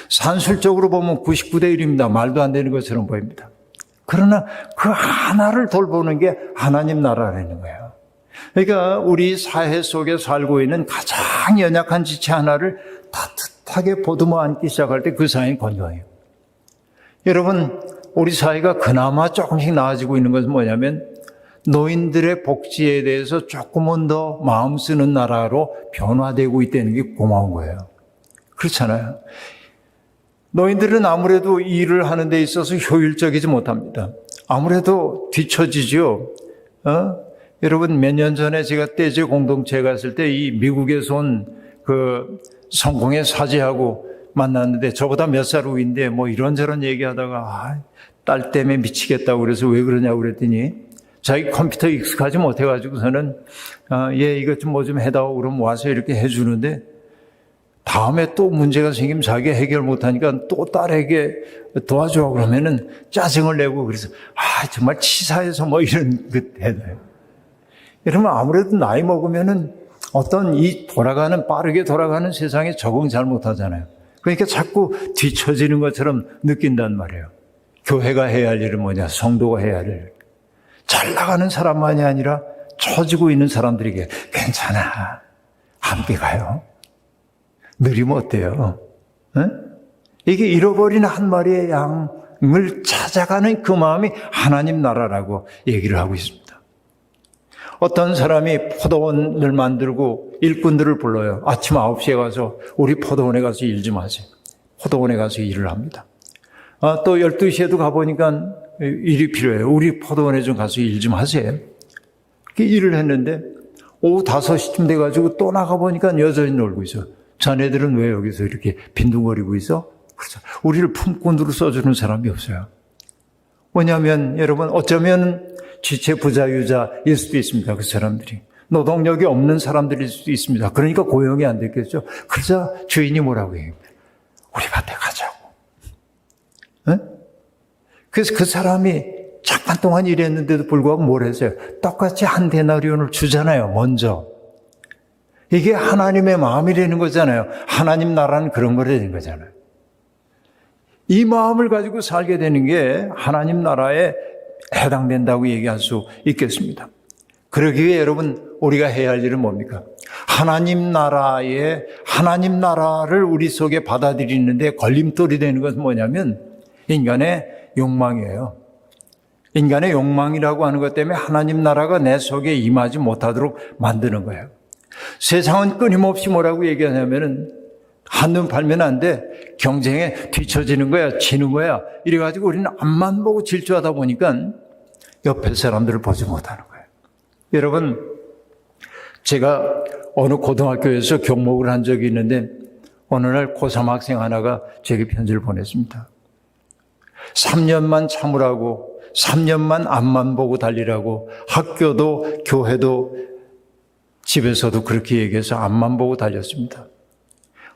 산술적으로 보면 99대 1입니다. 말도 안 되는 것처럼 보입니다. 그러나 그 하나를 돌보는 게 하나님 나라라는 거예요. 그러니까 우리 사회 속에 살고 있는 가장 연약한 지체 하나를 따뜻하게 보듬어 안기 시작할 때 그 사회는 건강해요. 여러분, 우리 사회가 그나마 조금씩 나아지고 있는 것은 뭐냐면 노인들의 복지에 대해서 조금은 더 마음 쓰는 나라로 변화되고 있다는 게 고마운 거예요. 그렇잖아요. 노인들은 아무래도 일을 하는 데 있어서 효율적이지 못합니다. 아무래도 뒤처지죠. 여러분, 몇 년 전에 제가 떼제 공동체에 갔을 때 이 미국에서 온 그 성공의 사제하고 만났는데 저보다 몇 살 위인데 뭐 이런저런 얘기하다가 딸 때문에 미치겠다고 그래서 왜 그러냐고 그랬더니 자기 컴퓨터 익숙하지 못해가지고서는 얘 이것 좀 뭐 좀 해다오 그러면 와서 이렇게 해주는데 다음에 또 문제가 생기면 자기가 해결 못하니까 또 딸에게 도와줘 그러면은 짜증을 내고 그래서 정말 치사해서 뭐 이런 것 해요. 여러분 아무래도 나이 먹으면은 어떤 이 빠르게 돌아가는 세상에 적응 잘 못하잖아요. 그러니까 자꾸 뒤처지는 것처럼 느낀단 말이에요. 교회가 해야 할 일은 뭐냐? 성도가 해야 할 일. 잘 나가는 사람만이 아니라 처지고 있는 사람들에게 괜찮아. 함께 가요. 느리면 어때요? 이게 잃어버린 한 마리의 양을 찾아가는 그 마음이 하나님 나라라고 얘기를 하고 있습니다. 어떤 사람이 포도원을 만들고 일꾼들을 불러요. 아침 9시에 가서 우리 포도원에 가서 일 좀 하세요. 포도원에 가서 일을 합니다. 또 12시에도 가보니까 일이 필요해요. 우리 포도원에 좀 가서 일 좀 하세요. 그렇게 일을 했는데 오후 5시쯤 돼가지고 또 나가보니까 여전히 놀고 있어요. 자네들은 왜 여기서 이렇게 빈둥거리고 있어? 그래서 우리를 품꾼으로 써주는 사람이 없어요. 뭐냐면 여러분 어쩌면 지체 부자유자일 수도 있습니다. 그 사람들이. 노동력이 없는 사람들일 수도 있습니다. 그러니까 고용이 안 됐겠죠. 그러자 주인이 뭐라고 해요? 우리 밭에 가자고. 그래서 그 사람이 잠깐 동안 일했는데도 불구하고 뭘 했어요? 똑같이 한 데나리온을 주잖아요. 먼저. 이게 하나님의 마음이라는 거잖아요. 하나님 나라는 그런 거라는 거잖아요. 이 마음을 가지고 살게 되는 게 하나님 나라에 해당된다고 얘기할 수 있겠습니다. 그러기 위해 여러분 우리가 해야 할 일은 뭡니까? 하나님 나라를 우리 속에 받아들이는데 걸림돌이 되는 것은 뭐냐면 인간의 욕망이에요. 인간의 욕망이라고 하는 것 때문에 하나님 나라가 내 속에 임하지 못하도록 만드는 거예요. 세상은 끊임없이 뭐라고 얘기하냐면은 한눈 팔면 안 돼. 경쟁에 뒤처지는 거야. 지는 거야. 이래가지고 우리는 앞만 보고 질주하다 보니까 옆에 사람들을 보지 못하는 거예요. 여러분, 제가 어느 고등학교에서 교목을 한 적이 있는데 어느 날 고3 학생 하나가 제게 편지를 보냈습니다. 3년만 참으라고 3년만 앞만 보고 달리라고 학교도 교회도 집에서도 그렇게 얘기해서 앞만 보고 달렸습니다.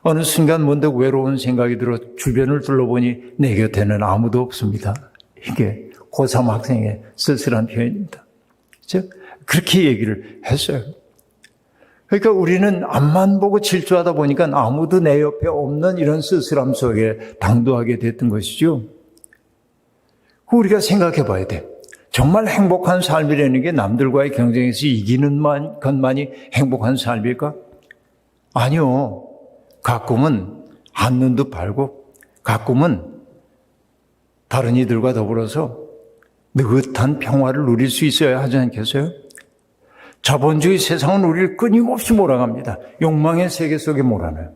어느 순간 문득 외로운 생각이 들어 주변을 둘러보니 내 곁에는 아무도 없습니다. 이게 고3 학생의 쓸쓸한 표현입니다. 즉 그렇게 얘기를 했어요. 그러니까 우리는 앞만 보고 질주하다 보니까 아무도 내 옆에 없는 이런 쓸쓸함 속에 당도하게 됐던 것이죠. 우리가 생각해 봐야 돼. 정말 행복한 삶이라는 게 남들과의 경쟁에서 이기는 것만이 행복한 삶일까? 아니요. 가끔은 한눈도 팔고 가끔은 다른 이들과 더불어서 느긋한 평화를 누릴 수 있어야 하지 않겠어요? 자본주의 세상은 우리를 끊임없이 몰아갑니다. 욕망의 세계 속에 몰아넣어요.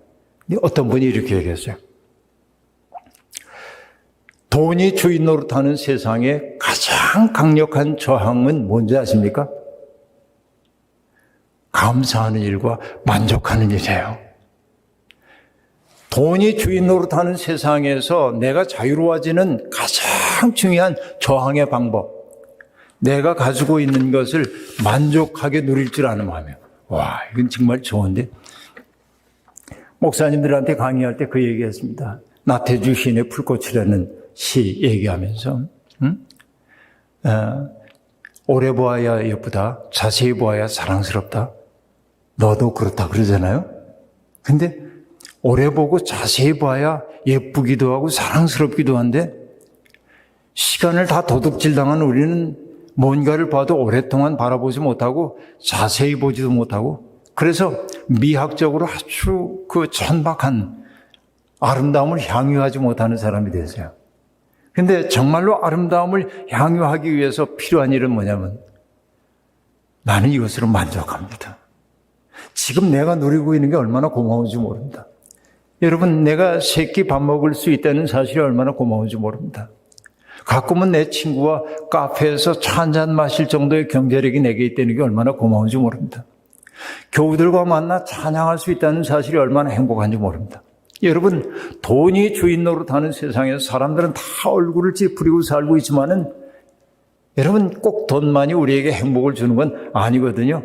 어떤 분이 이렇게 얘기했어요. 돈이 주인 노릇하는 세상의 가장 강력한 저항은 뭔지 아십니까? 감사하는 일과 만족하는 일이에요. 돈이 주인 노릇하는 세상에서 내가 자유로워지는 가장 중요한 저항의 방법, 내가 가지고 있는 것을 만족하게 누릴 줄 아는 마음이에요. 와, 이건 정말 좋은데. 목사님들한테 강의할 때 그 얘기했습니다. 나태주 시인의 풀꽃이라는 시 얘기하면서 오래 보아야 예쁘다, 자세히 보아야 사랑스럽다. 너도 그렇다 그러잖아요. 근데 오래 보고 자세히 봐야 예쁘기도 하고 사랑스럽기도 한데 시간을 다 도둑질당한 우리는 뭔가를 봐도 오랫동안 바라보지 못하고 자세히 보지도 못하고, 그래서 미학적으로 아주 그 천박한 아름다움을 향유하지 못하는 사람이 되세요. 근데 정말로 아름다움을 향유하기 위해서 필요한 일은 뭐냐면 나는 이것으로 만족합니다. 지금 내가 누리고 있는 게 얼마나 고마운지 모릅니다. 여러분, 내가 세 끼 밥 먹을 수 있다는 사실이 얼마나 고마운지 모릅니다. 가끔은 내 친구와 카페에서 차 한잔 마실 정도의 경제력이 내게 있다는 게 얼마나 고마운지 모릅니다. 교우들과 만나 찬양할 수 있다는 사실이 얼마나 행복한지 모릅니다. 여러분, 돈이 주인 노릇하는 세상에서 사람들은 다 얼굴을 찌푸리고 살고 있지만은 여러분, 꼭 돈만이 우리에게 행복을 주는 건 아니거든요.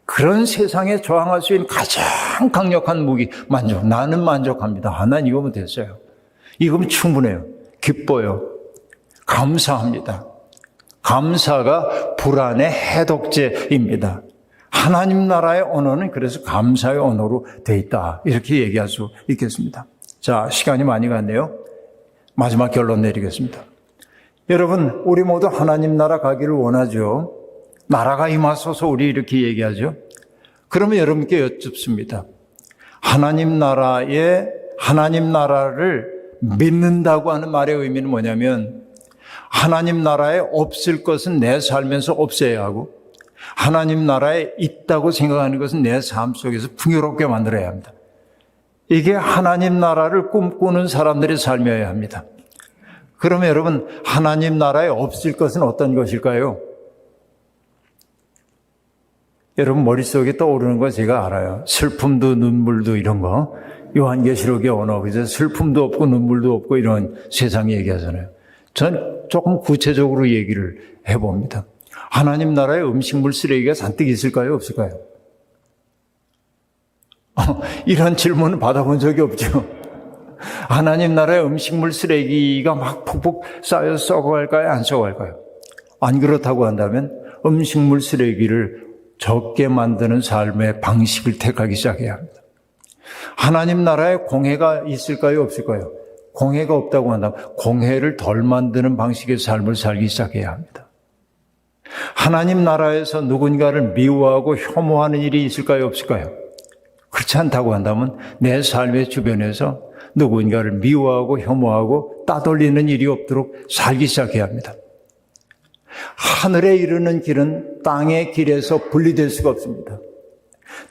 그런 세상에 저항할 수 있는 가장 강력한 무기, 만족. 나는 만족합니다. 난 이거면 됐어요. 이거면 충분해요. 기뻐요. 감사합니다. 감사가 불안의 해독제입니다. 하나님 나라의 언어는 그래서 감사의 언어로 돼 있다. 이렇게 얘기할 수 있겠습니다. 자, 시간이 많이 갔네요. 마지막 결론 내리겠습니다. 여러분, 우리 모두 하나님 나라 가기를 원하죠. 나라가 임하소서 우리 이렇게 얘기하죠. 그러면 여러분께 여쭙습니다. 하나님 나라를 믿는다고 하는 말의 의미는 뭐냐면 하나님 나라에 없을 것은 내 삶에서 없애야 하고 하나님 나라에 있다고 생각하는 것은 내 삶 속에서 풍요롭게 만들어야 합니다. 이게 하나님 나라를 꿈꾸는 사람들의 삶이어야 합니다. 그러면 여러분, 하나님 나라에 없을 것은 어떤 것일까요? 여러분 머릿속에 떠오르는 거 제가 알아요. 슬픔도 눈물도 이런 거. 요한계시록의 언어, 그죠? 슬픔도 없고 눈물도 없고 이런 세상 얘기하잖아요. 전 조금 구체적으로 얘기를 해봅니다. 하나님 나라에 음식물 쓰레기가 잔뜩 있을까요? 없을까요? 이런 질문을 받아본 적이 없죠. 하나님 나라에 음식물 쓰레기가 막 푹푹 쌓여 썩어갈까요? 안 썩어갈까요? 안 그렇다고 한다면 음식물 쓰레기를 적게 만드는 삶의 방식을 택하기 시작해야 합니다. 하나님 나라에 공해가 있을까요? 없을까요? 공해가 없다고 한다면 공해를 덜 만드는 방식의 삶을 살기 시작해야 합니다. 하나님 나라에서 누군가를 미워하고 혐오하는 일이 있을까요? 없을까요? 그렇지 않다고 한다면 내 삶의 주변에서 누군가를 미워하고 혐오하고 따돌리는 일이 없도록 살기 시작해야 합니다. 하늘에 이르는 길은 땅의 길에서 분리될 수가 없습니다.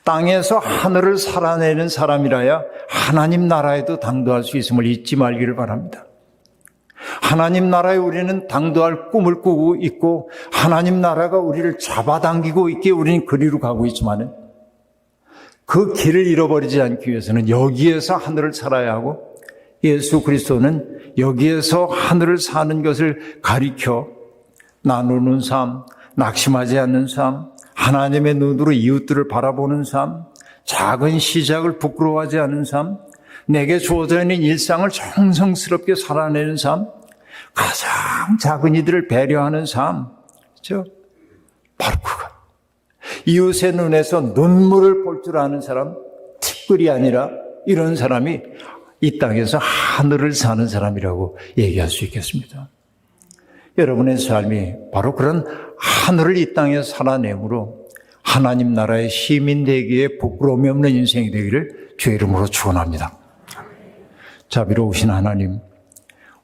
땅에서 하늘을 살아내는 사람이라야 하나님 나라에도 당도할 수 있음을 잊지 말기를 바랍니다. 하나님 나라에 우리는 당도할 꿈을 꾸고 있고 하나님 나라가 우리를 잡아당기고 있기에 우리는 그리로 가고 있지만 그 길을 잃어버리지 않기 위해서는 여기에서 하늘을 살아야 하고 예수 그리스도는 여기에서 하늘을 사는 것을 가리켜 나누는 삶, 낙심하지 않는 삶, 하나님의 눈으로 이웃들을 바라보는 삶, 작은 시작을 부끄러워하지 않는 삶, 내게 주어져 있는 일상을 정성스럽게 살아내는 삶, 가장 작은 이들을 배려하는 삶, 그렇죠? 바로 그것. 이웃의 눈에서 눈물을 볼 줄 아는 사람, 티끌이 아니라 이런 사람이 이 땅에서 하늘을 사는 사람이라고 얘기할 수 있겠습니다. 여러분의 삶이 바로 그런 하늘을 이 땅에 살아내므로 하나님 나라의 시민 되기에 부끄러움이 없는 인생이 되기를 주의 이름으로 축원합니다. 자비로우신 하나님,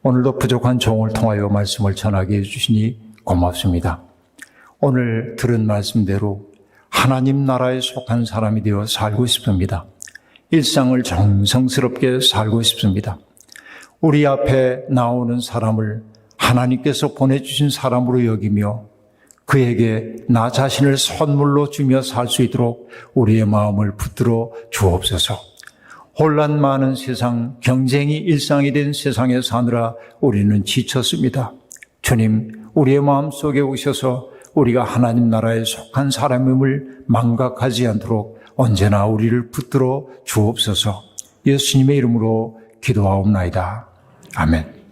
오늘도 부족한 종을 통하여 말씀을 전하게 해주시니 고맙습니다. 오늘 들은 말씀대로 하나님 나라에 속한 사람이 되어 살고 싶습니다. 일상을 정성스럽게 살고 싶습니다. 우리 앞에 나오는 사람을 하나님께서 보내주신 사람으로 여기며 그에게 나 자신을 선물로 주며 살 수 있도록 우리의 마음을 붙들어 주옵소서. 혼란 많은 세상, 경쟁이 일상이 된 세상에 사느라 우리는 지쳤습니다. 주님, 우리의 마음속에 오셔서 우리가 하나님 나라에 속한 사람임을 망각하지 않도록 언제나 우리를 붙들어 주옵소서. 예수님의 이름으로 기도하옵나이다. 아멘.